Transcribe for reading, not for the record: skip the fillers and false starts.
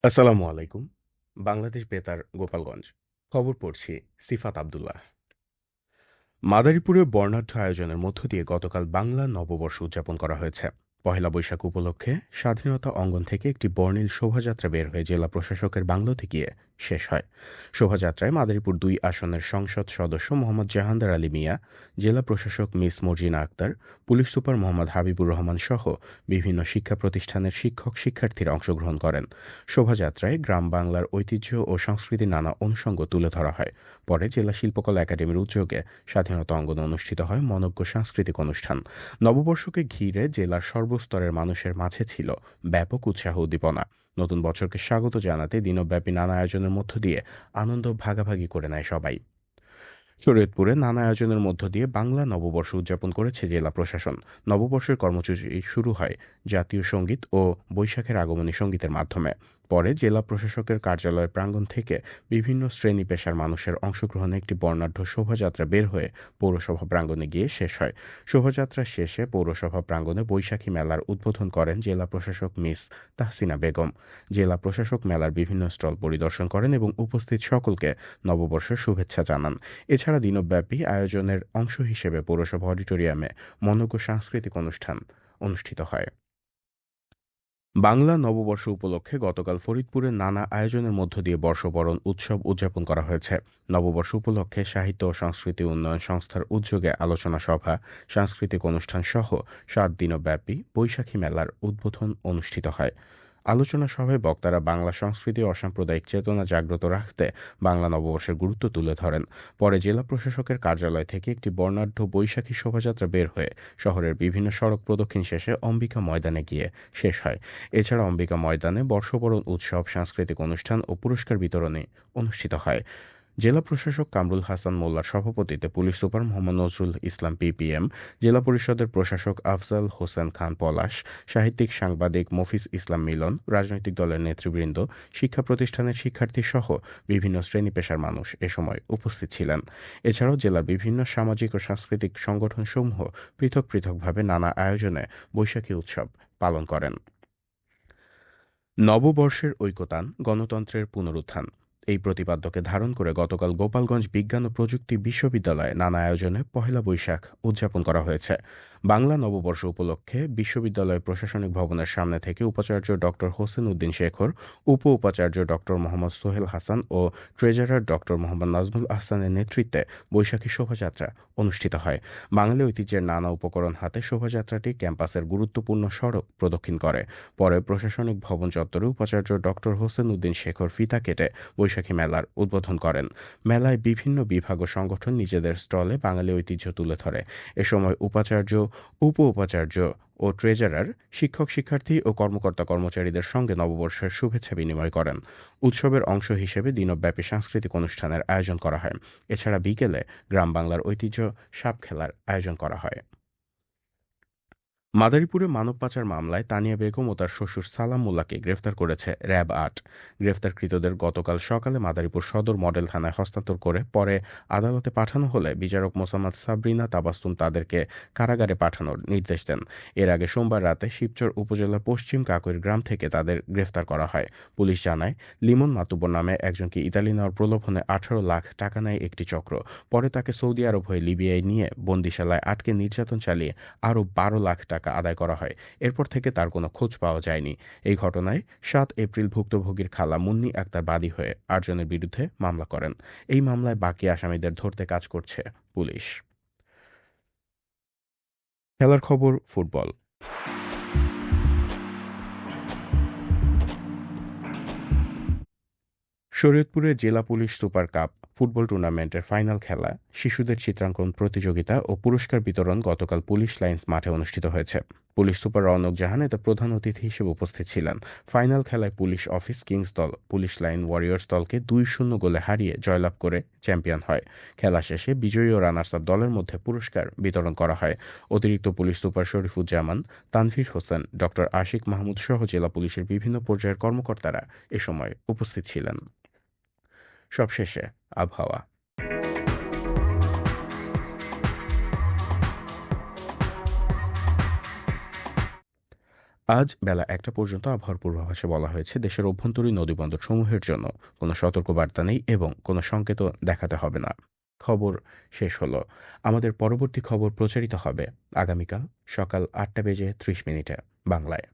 আসসালামু আলাইকুম। বাংলাদেশ বেতার গোপালগঞ্জ। খবর পড়ছি সিফাত আবদুল্লাহ। মাদারীপুরে বর্ণাঢ্য আয়োজনের মধ্য দিয়ে গতকাল বাংলা নববর্ষ উদযাপন করা হয়েছে। পহেলা বৈশাখ উপলক্ষে স্বাধীনতা অঙ্গন থেকে একটি বর্ণিল শোভাযাত্রা বের হয়ে জেলা প্রশাসকের বাংলোতে গিয়ে শেষ হয়। শোভাযাত্রায় মাদারীপুর ২ আসনের সংসদ সদস্য মোহাম্মদ জাহাঙ্গীর আলী মিয়া, জেলা প্রশাসক Miss Morjina Akter, police super Mohammad Habibur Rahman সহ বিভিন্ন শিক্ষা প্রতিষ্ঠানের শিক্ষার্থীরা অংশগ্রহণ করেন। শোভাযাত্রায় গ্রাম বাংলার ঐতিহ্য ও সংস্কৃতির নানা অনুষঙ্গ তুলে ধরা হয়। পরে জেলা শিল্পকলা একাডেমির উদ্যোগে স্বাধীনতা অঙ্গনে অনুষ্ঠিত হয় মনোজ্ঞ সাংস্কৃতিক অনুষ্ঠান। নববর্ষকে ঘিরে জেলার সর্বস্তরের মানুষের মাঝে ছিল ব্যাপক উৎসাহ উদ্দীপনা। নতুন বছরকে স্বাগত জানাতে দিনব্যাপী নানা আয়োজনের মধ্য দিয়ে আনন্দ ভাগাভাগি করে নেয় সবাই। শরীয়তপুরে নানা আয়োজনের মধ্য দিয়ে বাংলা নববর্ষ উদযাপন করেছে জেলা প্রশাসন। নববর্ষের কর্মসূচি শুরু হয় জাতীয় সঙ্গীত ও বৈশাখের আগমনী সঙ্গীতের মাধ্যমে। পরে জেলা প্রশাসকের কার্যালয় প্রাঙ্গণ থেকে বিভিন্ন শ্রেণী পেশার মানুষের অংশগ্রহণে একটি বর্ণাঢ্য শোভাযাত্রা বের হয়ে পৌরসভা প্রাঙ্গণে গিয়ে শেষ হয়। শোভাযাত্রা শেষে পৌরসভা প্রাঙ্গণে বৈশাখী মেলার উদ্বোধন করেন জেলা প্রশাসক মিস তাহসিনা বেগম। জেলা প্রশাসক মেলার বিভিন্ন স্টল পরিদর্শন করেন এবং উপস্থিত সকলকে নববর্ষের শুভেচ্ছা জানান। এছাড়া দিনব্যাপী আয়োজনের অংশ হিসেবে পৌরসভা অডিটোরিয়ামে মনোজ্ঞ সাংস্কৃতিক অনুষ্ঠান অনুষ্ঠিত হয়। বাংলা নববর্ষ উপলক্ষে গতকাল ফরিদপুরে নানা আয়োজনের মধ্য দিয়ে বর্ষবরণ উৎসব উদযাপন করা হয়েছে। নববর্ষ উপলক্ষে সাহিত্য ও সংস্কৃতি উন্নয়ন সংস্থার উদ্যোগে আলোচনা সভা, সাংস্কৃতিক অনুষ্ঠান সহ ৭ দিনব্যাপী বৈশাখী মেলার উদ্বোধন অনুষ্ঠিত হয়। আলোচনা সভায় বক্তারা বাংলা সংস্কৃতি ও অসাম্প্রদায়িক চেতনা জাগ্রত রাখতে বাংলা নববর্ষের গুরুত্ব তুলে ধরেন। পরে জেলা প্রশাসকের কার্যালয় থেকে একটি বর্ণাঢ্য বৈশাখী শোভাযাত্রা বের হয়ে শহরের বিভিন্ন সড়ক প্রদক্ষিণ শেষে অম্বিকা ময়দানে গিয়ে শেষ হয়। এছাড়া অম্বিকা ময়দানে বর্ষবরণ উৎসব, সাংস্কৃতিক অনুষ্ঠান ও পুরস্কার বিতরণী অনুষ্ঠিত হয়। জেলা প্রশাসক কামরুল হাসান মোল্লার সভাপতিত্বে police super Mohammad Nazrul Islam PPM, জেলা পরিষদের প্রশাসক আফজাল হোসেন খান পলাশ, সাহিত্যিক সাংবাদিক মফিজ ইসলাম মিলন, রাজনৈতিক দলের নেতৃবৃন্দ, শিক্ষা প্রতিষ্ঠানের শিক্ষার্থী সহ বিভিন্ন শ্রেণী পেশার মানুষ এ সময় উপস্থিত ছিলেন। এছাড়াও জেলার বিভিন্ন সামাজিক ও সাংস্কৃতিক সংগঠনসমূহ পৃথক পৃথকভাবে নানা আয়োজনে বৈশাখী উৎসব পালন করেন। নববর্ষের ঐকতান, গণতন্ত্রের পুনরুত্থান, এই প্রতিপাদ্যকে ধারণ করে গতকাল গোপালগঞ্জ বিজ্ঞান ও প্রযুক্তি বিশ্ববিদ্যালয়ে নানা আয়োজনে পহেলা বৈশাখ উদযাপন করা হয়েছে। বাংলা নববর্ষ উপলক্ষে বিশ্ববিদ্যালয় প্রশাসনিক ভবনের সামনে থেকে উপাচার্য ড হোসেন উদ্দিন শেখর, উপ উপাচার্য ড মোহাম্মদ সোহেল হাসান ও ট্রেজারার ড মোহাম্মদ নাজমুল আহসানের নেতৃত্বে বৈশাখী শোভাযাত্রা অনুষ্ঠিত হয়। বাঙালি ঐতিহ্যের নানা উপকরণ হাতে শোভাযাত্রাটি ক্যাম্পাসের গুরুত্বপূর্ণ সড়ক প্রদক্ষিণ করে। পরে প্রশাসনিক ভবন চত্বরে উপাচার্য ড হোসেন উদ্দিন শেখর ফিতা কেটে বৈশাখী মেলার উদ্বোধন করেন। মেলায় বিভিন্ন বিভাগ ও সংগঠন নিজেদের স্টলে বাঙালি ঐতিহ্য তুলে ধরে। এ সময় উপাচার্য, উপ উপাচার্য ও ট্রেজারার শিক্ষক শিক্ষার্থী ও কর্মকর্তা কর্মচারীদের সঙ্গে নববর্ষের শুভেচ্ছা বিনিময় করেন। উৎসবের অংশ হিসেবে দিনব্যাপী সাংস্কৃতিক অনুষ্ঠানের আয়োজন করা হয়। এছাড়া বিকেলে গ্রাম বাংলার ঐতিহ্য সাপ খেলার আয়োজন করা হয়। মাদারীপুরে মানব পাচার মামলায় তানিয়া বেগম ও তার শ্বশুর সালাম মোল্লাকে গ্রেফতার করেছে র্যাব-৮। গ্রেফতারকৃতদের গতকাল সকালে মাদারীপুর সদর মডেল থানায় হস্তান্তর করে পরে আদালতে পাঠানো হলে বিচারক মোসাম্মদ সাবরিনা তাবাস্সুম তাদেরকে কারাগারে পাঠানোর নির্দেশ দেন। এর আগে সোমবার রাতে শিবচর উপজেলার পশ্চিম কাকইর গ্রাম থেকে তাদের গ্রেফতার করা হয়। পুলিশ জানায়, লিমন মাতুব্বর নামে একজনকে ইতালি নেওয়ার প্রলোভনে ১৮ লাখ টাকা নেয় একটি চক্র। পরে তাকে সৌদি আরব হয়ে লিবিয়ায় নিয়ে বন্দিশালায় আটকে নির্যাতন চালিয়ে আরও ১২ লাখ টাকা আদায় করা হয়। এরপর থেকে তার কোনো খোঁজ পাওয়া যায়নি। এই ঘটনায় ৭ এপ্রিল ভুক্তভোগীর খালা মুন্নি আক্তার বাদী হয়ে ৮ জনের বিরুদ্ধে মামলা করেন। এই মামলায় বাকি আসামিদের ধরতে কাজ করছে পুলিশ। খেলার খবর ফুটবল। শরীয়তপুরে জেলা পুলিশ সুপার কাপ ফুটবল টুর্নামেন্টের ফাইনাল খেলা, শিশুদের চিত্রাঙ্কন প্রতিযোগিতা ও পুরস্কার বিতরণ গতকাল পুলিশ লাইনস মাঠে অনুষ্ঠিত হয়েছে। পুলিশ সুপার রওনক জাহান এতে প্রধান অতিথি হিসেবে উপস্থিত ছিলেন। ফাইনাল খেলায় পুলিশ অফিস কিংস দল পুলিশ লাইন ওয়ারিয়র্স দলকে ২-০ গোলে হারিয়ে জয়লাভ করে চ্যাম্পিয়ন হয়। খেলা শেষে বিজয়ী ও রানার্স আপ দলের মধ্যে পুরস্কার বিতরণ করা হয়। অতিরিক্ত পুলিশ সুপার শরীফুজ্জামান, তানভীর হোসেন, ড আশিক মাহমুদ সহ জেলা পুলিশের বিভিন্ন পর্যায়ের কর্মকর্তারা এ সময় উপস্থিত ছিলেন। সবশেষে আবহাওয়া। আজ বেলা ১টা পর্যন্ত আবহাওয়ার পূর্বাভাসে বলা হয়েছে, দেশের অভ্যন্তরীণ নদীবন্দর সমূহের জন্য কোনো সতর্কবার্তা নেই এবং কোনো সংকেতও দেখাতে হবে না। খবর শেষ হলো। আমাদের পরবর্তী খবর প্রচারিত হবে আগামীকাল সকাল ৮টা বেজে ৩০ মিনিটে বাংলায়।